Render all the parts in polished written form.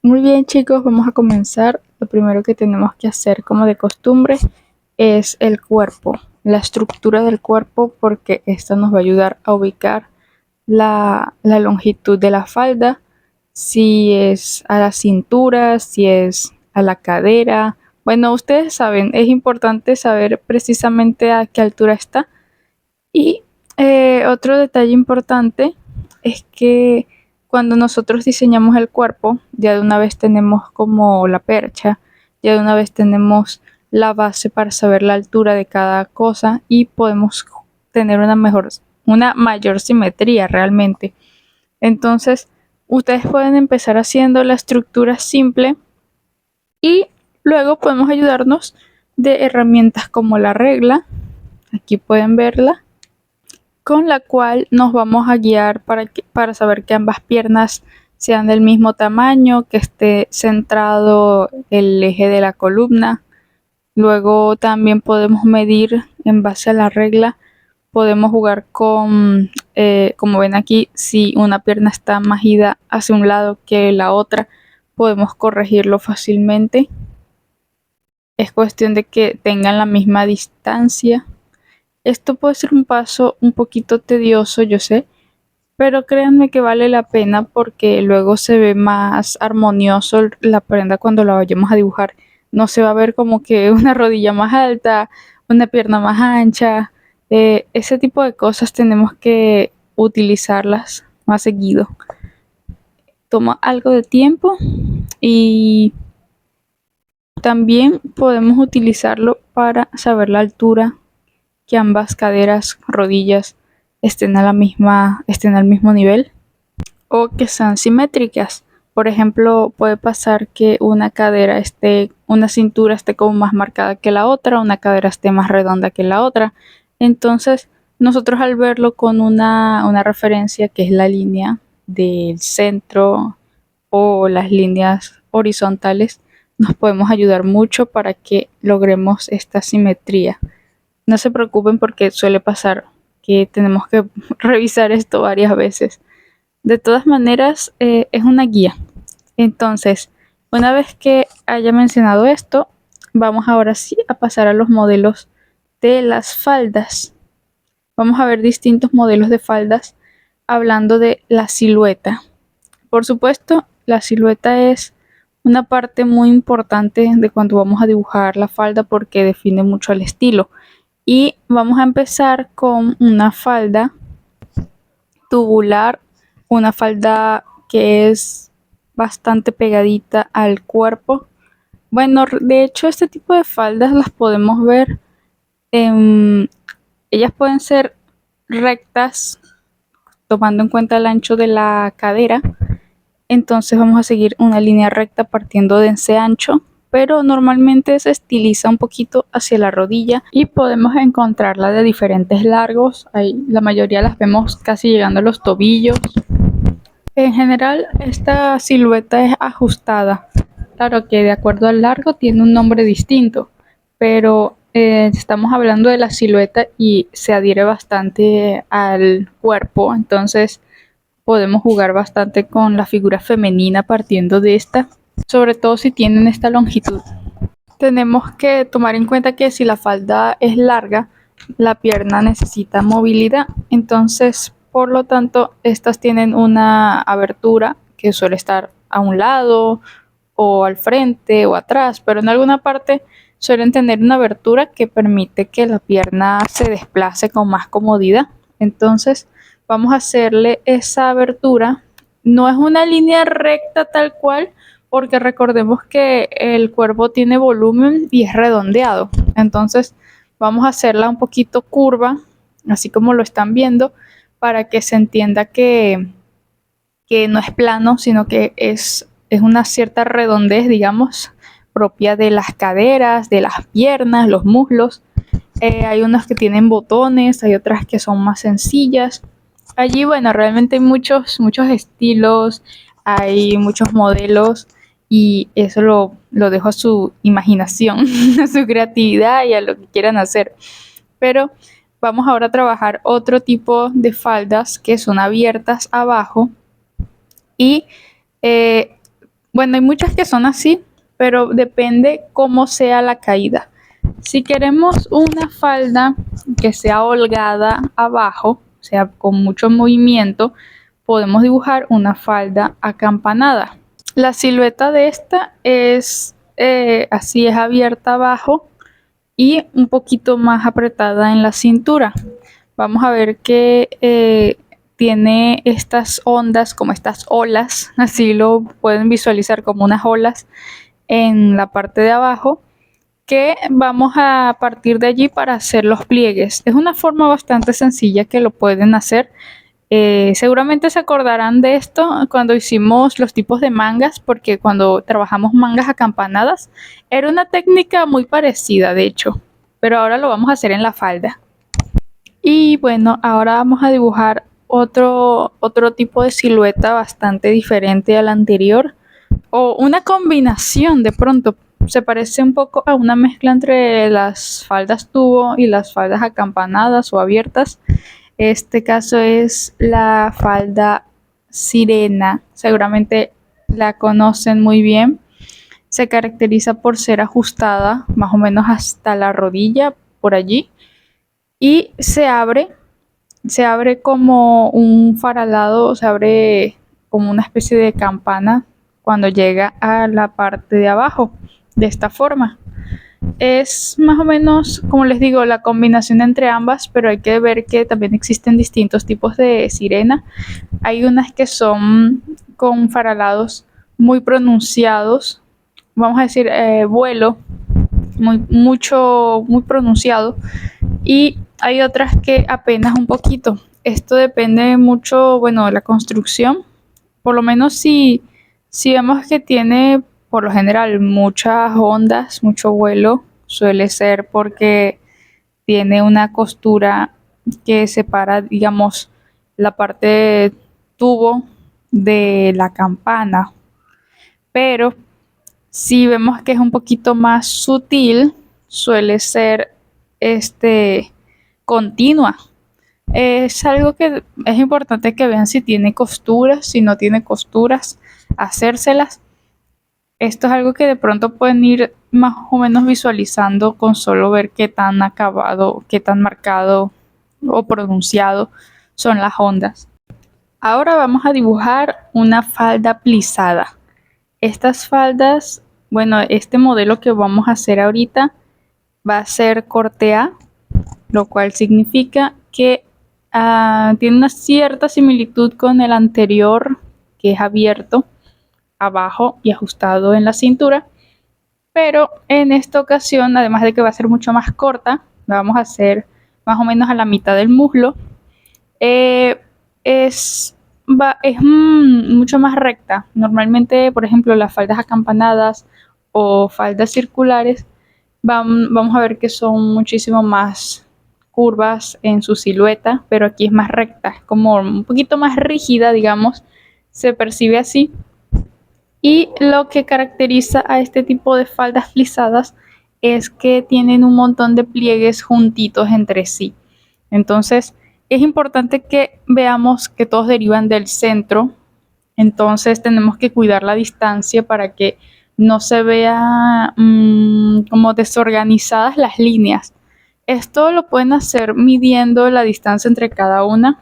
Muy bien, chicos, vamos a comenzar. Lo primero que tenemos que hacer, como de costumbre, es el cuerpo, la estructura del cuerpo, porque esta nos va a ayudar a ubicar la longitud de la falda, si es a la cintura, si es a la cadera. Bueno, ustedes saben, es importante saber precisamente a qué altura está. Y otro detalle importante es que cuando nosotros diseñamos el cuerpo, ya de una vez tenemos como la percha, ya de una vez tenemos la base para saber la altura de cada cosa y podemos tener una mayor simetría realmente. Entonces, ustedes pueden empezar haciendo la estructura simple y luego podemos ayudarnos de herramientas como la regla. Aquí pueden verla, con la cual nos vamos a guiar para saber que ambas piernas sean del mismo tamaño, que esté centrado el eje de la columna. Luego también podemos medir en base a la regla, podemos jugar con, como ven aquí, si una pierna está más ida hacia un lado que la otra, podemos corregirlo fácilmente. Es cuestión de que tengan la misma distancia. Esto puede ser un paso un poquito tedioso, yo sé, pero créanme que vale la pena porque luego se ve más armonioso la prenda cuando la vayamos a dibujar. No se va a ver como que una rodilla más alta, una pierna más ancha. Ese tipo de cosas tenemos que utilizarlas más seguido. Toma algo de tiempo y también podemos utilizarlo para saber la altura, que ambas caderas, rodillas estén al mismo nivel o que sean simétricas. Por ejemplo, puede pasar que una cintura esté como más marcada que la otra, una cadera esté más redonda que la otra. Entonces, nosotros al verlo con una referencia que es la línea del centro o las líneas horizontales, nos podemos ayudar mucho para que logremos esta simetría. No se preocupen porque suele pasar que tenemos que revisar esto varias veces. De todas maneras, es una guía. Entonces, una vez que haya mencionado esto, vamos ahora sí a pasar a los modelos de las faldas. Vamos a ver distintos modelos de faldas hablando de la silueta. Por supuesto, la silueta es una parte muy importante de cuando vamos a dibujar la falda porque define mucho el estilo. Y vamos a empezar con una falda tubular, una falda que es bastante pegadita al cuerpo. Bueno, de hecho este tipo de faldas las podemos ver en, ellas pueden ser rectas tomando en cuenta el ancho de la cadera. Entonces vamos a seguir una línea recta partiendo de ese ancho, pero normalmente se estiliza un poquito hacia la rodilla y podemos encontrarla de diferentes largos. Ahí la mayoría las vemos casi llegando a los tobillos. En general, esta silueta es ajustada. Claro que de acuerdo al largo tiene un nombre distinto, pero estamos hablando de la silueta y se adhiere bastante al cuerpo, entonces podemos jugar bastante con la figura femenina partiendo de esta, sobre todo si tienen esta longitud. Tenemos que tomar en cuenta que si la falda es larga, la pierna necesita movilidad. Entonces, por lo tanto, estas tienen una abertura que suele estar a un lado o al frente o atrás, pero en alguna parte suelen tener una abertura que permite que la pierna se desplace con más comodidad. Entonces, vamos a hacerle esa abertura. No es una línea recta tal cual, porque recordemos que el cuerpo tiene volumen y es redondeado. Entonces vamos a hacerla un poquito curva, así como lo están viendo, para que se entienda que no es plano, sino que es una cierta redondez, digamos, propia de las caderas, de las piernas, los muslos. Hay unas que tienen botones, hay otras que son más sencillas. Allí, bueno, realmente hay muchos estilos, hay muchos modelos y eso lo dejo a su imaginación, a su creatividad y a lo que quieran hacer. Pero vamos ahora a trabajar otro tipo de faldas que son abiertas abajo y eh, Bueno, hay muchas que son así, pero depende cómo sea la caída. Si queremos una falda que sea holgada abajo, o sea, con mucho movimiento, podemos dibujar una falda acampanada. La silueta de esta es así, es abierta abajo y un poquito más apretada en la cintura. Vamos a ver que tiene estas ondas, como estas olas, así lo pueden visualizar como unas olas en la parte de abajo, que vamos a partir de allí para hacer los pliegues. Es una forma bastante sencilla que lo pueden hacer. Seguramente se acordarán de esto cuando hicimos los tipos de mangas, porque cuando trabajamos mangas acampanadas era una técnica muy parecida, de hecho, pero ahora lo vamos a hacer en la falda. Y bueno, ahora vamos a dibujar otro tipo de silueta bastante diferente a la anterior, o una combinación de pronto. Se parece un poco a una mezcla entre las faldas tubo y las faldas acampanadas o abiertas. Este caso es la falda sirena. Seguramente la conocen muy bien. Se caracteriza por ser ajustada más o menos hasta la rodilla, por allí, y se abre como un faralado, se abre como una especie de campana cuando llega a la parte de abajo, de esta forma. Es más o menos, como les digo, la combinación entre ambas, pero hay que ver que también existen distintos tipos de sirena. Hay unas que son con faralados muy pronunciados, vamos a decir vuelo, muy pronunciado, y hay otras que apenas un poquito. Esto depende mucho, bueno, de la construcción. Por lo menos si vemos que tiene por lo general muchas ondas, mucho vuelo, suele ser porque tiene una costura que separa, digamos, la parte de tubo de la campana. Pero si vemos que es un poquito más sutil, suele ser continua. Es algo que es importante que vean si tiene costuras, si no tiene costuras, hacérselas. Esto es algo que de pronto pueden ir más o menos visualizando con solo ver qué tan acabado, qué tan marcado o pronunciado son las ondas. Ahora vamos a dibujar una falda plisada. Estas faldas, bueno, este modelo que vamos a hacer ahorita va a ser corte A, lo cual significa que tiene una cierta similitud con el anterior, que es abierto abajo y ajustado en la cintura, pero en esta ocasión, además de que va a ser mucho más corta, la vamos a hacer más o menos a la mitad del muslo. eh, es mucho más recta. Normalmente, por ejemplo, las faldas acampanadas o faldas circulares vamos a ver que son muchísimo más curvas en su silueta, pero aquí es más recta, es como un poquito más rígida, digamos, se percibe así. Y lo que caracteriza a este tipo de faldas plisadas es que tienen un montón de pliegues juntitos entre sí. Entonces, es importante que veamos que todos derivan del centro. Entonces, tenemos que cuidar la distancia para que no se vea como desorganizadas las líneas. Esto lo pueden hacer midiendo la distancia entre cada una,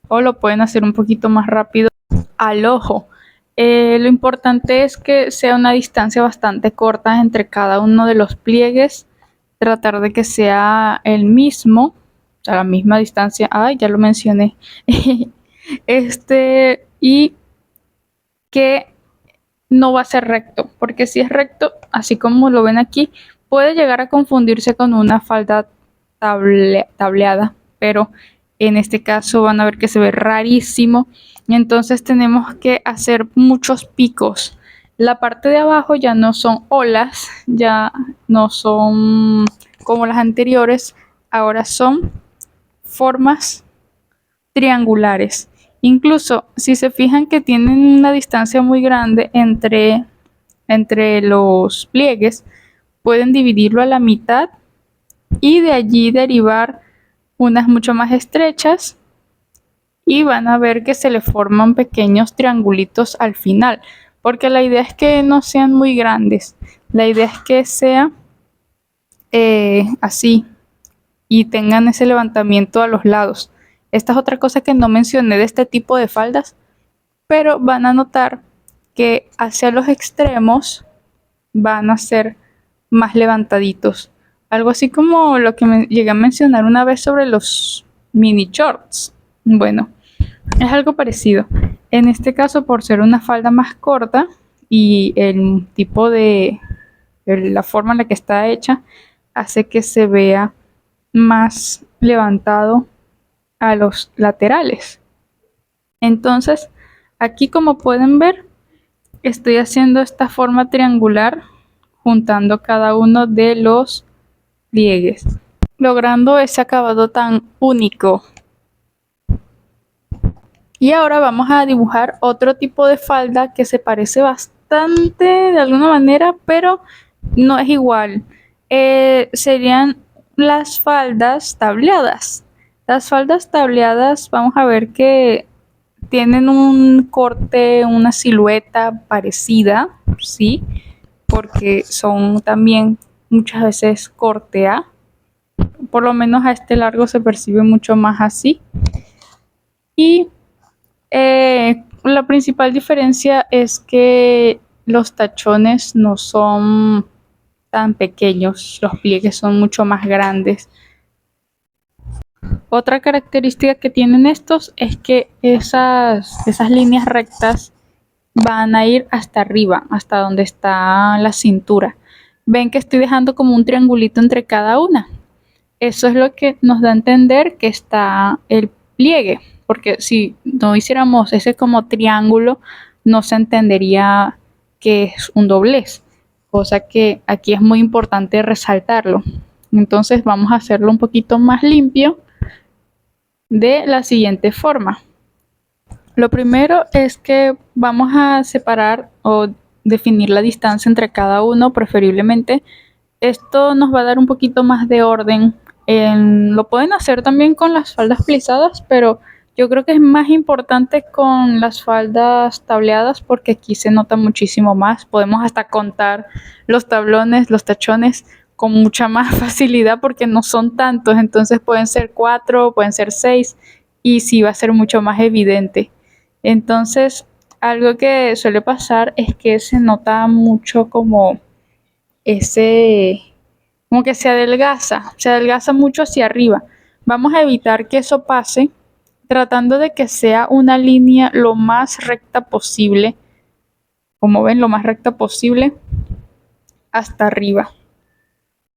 o lo pueden hacer un poquito más rápido al ojo. Lo importante es que sea una distancia bastante corta entre cada uno de los pliegues, tratar de que sea el mismo, a la misma distancia. Ay, ya lo mencioné. Y que no va a ser recto, porque si es recto, así como lo ven aquí, puede llegar a confundirse con una falda tableada, pero en este caso van a ver que se ve rarísimo, y entonces tenemos que hacer muchos picos. La parte de abajo ya no son olas, ya no son como las anteriores, ahora son formas triangulares. Incluso si se fijan que tienen una distancia muy grande entre los pliegues, pueden dividirlo a la mitad y de allí derivar unas mucho más estrechas, y van a ver que se le forman pequeños triangulitos al final. porque la idea es que no sean muy grandes. La idea es que sea así y tengan ese levantamiento a los lados. Esta es otra cosa que no mencioné de este tipo de faldas, pero van a notar que hacia los extremos van a ser más levantaditos. Algo así como lo que me llegué a mencionar una vez sobre los mini shorts. Bueno, es algo parecido. En este caso, por ser una falda más corta y el tipo de la forma en la que está hecha, hace que se vea más levantado a los laterales. Entonces, aquí como pueden ver, estoy haciendo esta forma triangular juntando cada uno de los pliegues, logrando ese acabado tan único. Y ahora vamos a dibujar otro tipo de falda que se parece bastante de alguna manera, pero no es igual. Serían las faldas tableadas. Las faldas tableadas, vamos a ver que tienen un corte, una silueta parecida, ¿sí? Porque son también muchas veces corte A. Por lo menos a este largo se percibe mucho más así. Y la principal diferencia es que los tachones no son tan pequeños, los pliegues son mucho más grandes. Otra característica que tienen estos es que esas líneas rectas van a ir hasta arriba, hasta donde está la cintura. Ven que estoy dejando como un triangulito entre cada una. Eso es lo que nos da a entender que está el pliegue, porque si no hiciéramos ese como triángulo, no se entendería que es un doblez, cosa que aquí es muy importante resaltarlo. Entonces vamos a hacerlo un poquito más limpio de la siguiente forma. Lo primero es que vamos a separar o definir la distancia entre cada uno, preferiblemente. Esto nos va a dar un poquito más de orden. Lo pueden hacer también con las faldas plisadas, pero yo creo que es más importante con las faldas tableadas porque aquí se nota muchísimo más. Podemos hasta contar los tablones, los tachones con mucha más facilidad porque no son tantos. Entonces pueden ser 4, pueden ser 6 y sí va a ser mucho más evidente. Entonces, algo que suele pasar es que se nota mucho como ese, como que se adelgaza mucho hacia arriba. Vamos a evitar que eso pase tratando de que sea una línea lo más recta posible, como ven, lo más recta posible hasta arriba.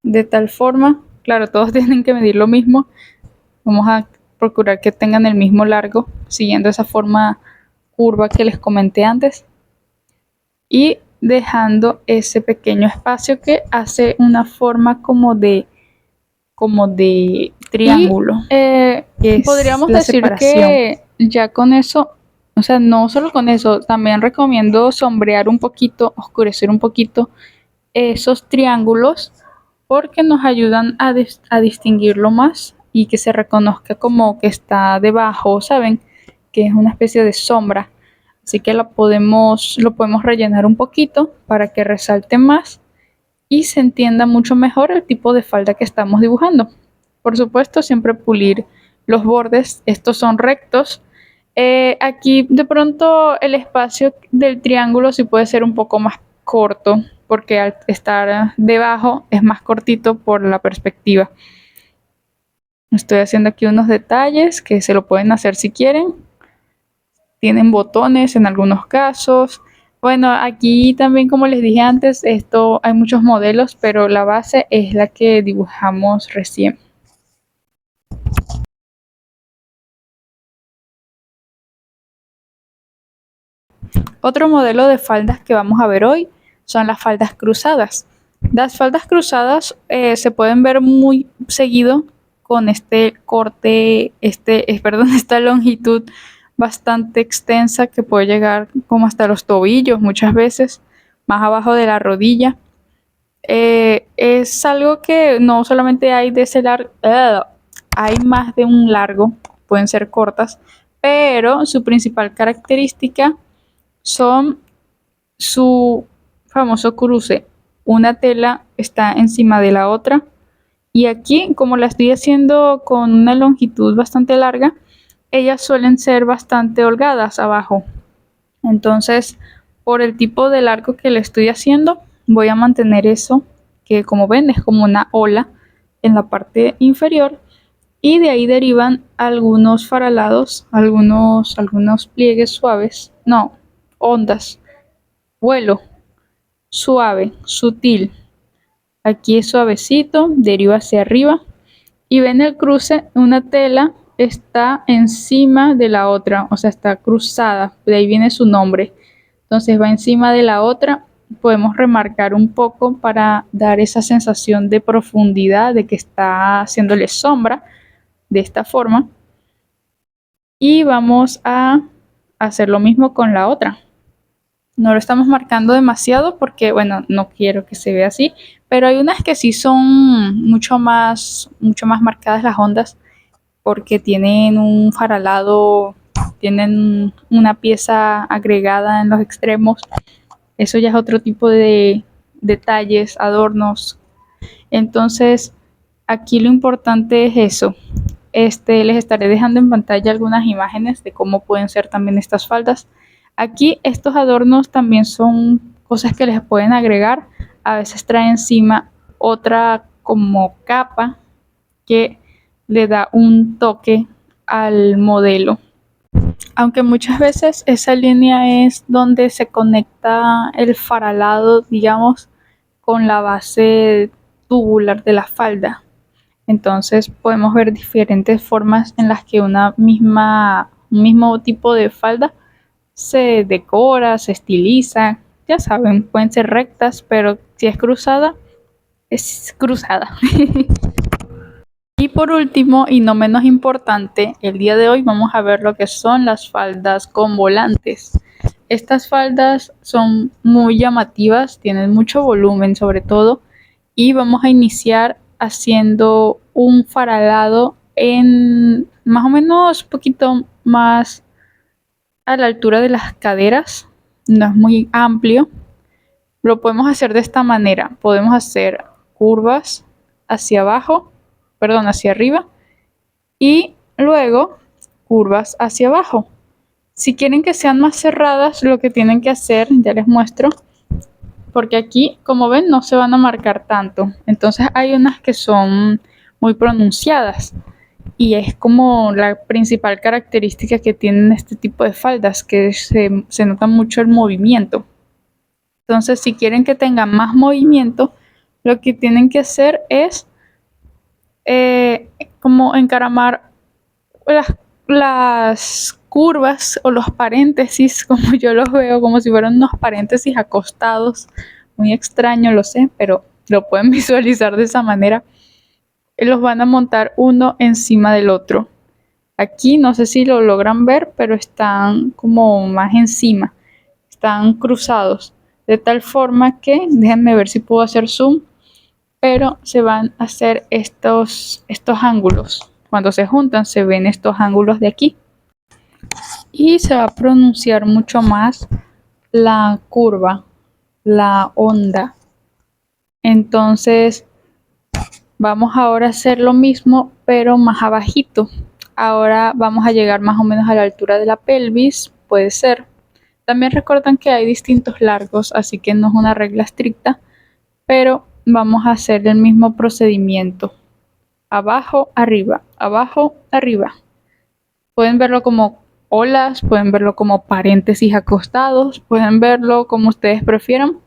De tal forma, claro, todos tienen que medir lo mismo. Vamos a procurar que tengan el mismo largo, siguiendo esa forma curva que les comenté antes. Y dejando ese pequeño espacio que hace una forma como de triángulo. Y podríamos decir que ya con eso, o sea, no solo con eso, también recomiendo sombrear un poquito, oscurecer un poquito esos triángulos porque nos ayudan a distinguirlo más y que se reconozca como que está debajo, ¿saben? Que es una especie de sombra. Así que lo podemos rellenar un poquito para que resalte más y se entienda mucho mejor el tipo de falda que estamos dibujando. Por supuesto, siempre pulir los bordes. Estos son rectos. Aquí de pronto el espacio del triángulo sí puede ser un poco más corto porque al estar debajo es más cortito por la perspectiva. Estoy haciendo aquí unos detalles que se lo pueden hacer si quieren. Tienen botones en algunos casos. Bueno, aquí también, como les dije antes, esto hay muchos modelos, pero la base es la que dibujamos recién. Otro modelo de faldas que vamos a ver hoy son las faldas cruzadas. Las faldas cruzadas se pueden ver muy seguido con este corte, esta longitud bastante extensa que puede llegar como hasta los tobillos muchas veces, más abajo de la rodilla. Es algo que no solamente hay de ese largo, hay más de un largo, pueden ser cortas, pero su principal característica son su famoso cruce. Una tela está encima de la otra y aquí, como la estoy haciendo con una longitud bastante larga, ellas suelen ser bastante holgadas abajo. Entonces, por el tipo de largo que le estoy haciendo, voy a mantener eso, que como ven es como una ola en la parte inferior, y de ahí derivan algunos faralados, algunos pliegues suaves, no, ondas, vuelo, suave, sutil. Aquí es suavecito, deriva hacia arriba y ven el cruce, una tela está encima de la otra, o sea, está cruzada, de ahí viene su nombre. Entonces va encima de la otra, podemos remarcar un poco para dar esa sensación de profundidad, de que está haciéndole sombra de esta forma. Y vamos a hacer lo mismo con la otra. No lo estamos marcando demasiado porque, bueno, no quiero que se vea así, pero hay unas que sí son mucho más marcadas las ondas porque tienen un faralado, tienen una pieza agregada en los extremos. Eso ya es otro tipo de detalles, adornos. Entonces, aquí lo importante es eso. Les estaré dejando en pantalla algunas imágenes de cómo pueden ser también estas faldas. Aquí estos adornos también son cosas que les pueden agregar. A veces trae encima otra como capa que le da un toque al modelo. Aunque muchas veces esa línea es donde se conecta el faralado, digamos, con la base tubular de la falda. Entonces podemos ver diferentes formas en las que un mismo tipo de falda se decora, se estiliza. Ya saben, pueden ser rectas, pero si es cruzada, es cruzada. Y por último, y no menos importante, el día de hoy vamos a ver lo que son las faldas con volantes. Estas faldas son muy llamativas, tienen mucho volumen sobre todo, y vamos a iniciar haciendo un faralado en más o menos un poquito más a la altura de las caderas, no es muy amplio. Lo podemos hacer de esta manera, podemos hacer curvas hacia abajo, perdón, hacia arriba y luego curvas hacia abajo. Si quieren que sean más cerradas, lo que tienen que hacer, ya les muestro, porque aquí, como ven, no se van a marcar tanto. Entonces hay unas que son muy pronunciadas y es como la principal característica que tienen este tipo de faldas, que se nota mucho el movimiento. Entonces, si quieren que tengan más movimiento, lo que tienen que hacer es como encaramar las curvas o los paréntesis, como yo los veo, como si fueran unos paréntesis acostados. Muy extraño, lo sé, pero lo pueden visualizar de esa manera. Los van a montar uno encima del otro. Aquí no sé si lo logran ver, pero están como más encima, están cruzados, de tal forma que, déjenme ver si puedo hacer zoom, pero se van a hacer estos ángulos. Cuando se juntan se ven estos ángulos de aquí y se va a pronunciar mucho más la curva, la onda. Entonces vamos ahora a hacer lo mismo pero más abajito. Ahora vamos a llegar más o menos a la altura de la pelvis, puede ser. También recuerdan que hay distintos largos, así que no es una regla estricta, pero vamos a hacer el mismo procedimiento. Abajo, arriba, abajo, arriba. Pueden verlo como olas, pueden verlo como paréntesis acostados, pueden verlo como ustedes prefieran,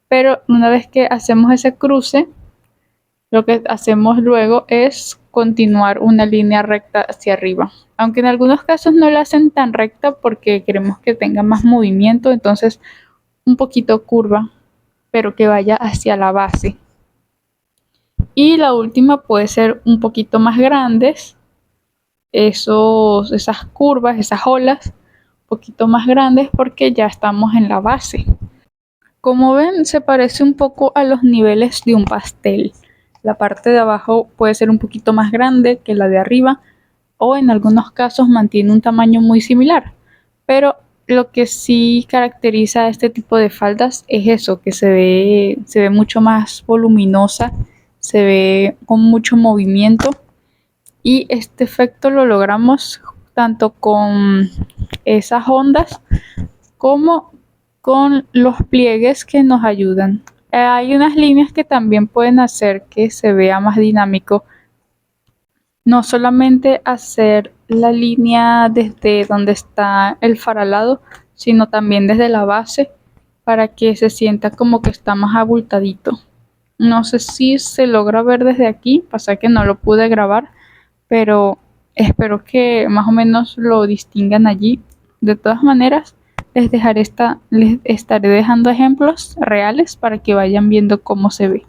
pero una vez que hacemos ese cruce, lo que hacemos luego es continuar una línea recta hacia arriba. Aunque en algunos casos no la hacen tan recta porque queremos que tenga más movimiento, entonces un poquito curva, pero que vaya hacia la base. Y la última puede ser un poquito más grandes, esas curvas, esas olas, un poquito más grandes porque ya estamos en la base. Como ven, se parece un poco a los niveles de un pastel. La parte de abajo puede ser un poquito más grande que la de arriba o en algunos casos mantiene un tamaño muy similar, pero Lo que sí caracteriza a este tipo de faldas es eso, que se ve mucho más voluminosa, se ve con mucho movimiento y este efecto lo logramos tanto con esas ondas como con los pliegues que nos ayudan. Hay unas líneas que también pueden hacer que se vea más dinámico. No solamente hacer la línea desde donde está el faralado, sino también desde la base para que se sienta como que está más abultadito. No sé si se logra ver desde aquí, pasa que no lo pude grabar, pero espero que más o menos lo distingan allí. De todas maneras, les estaré dejando ejemplos reales para que vayan viendo cómo se ve.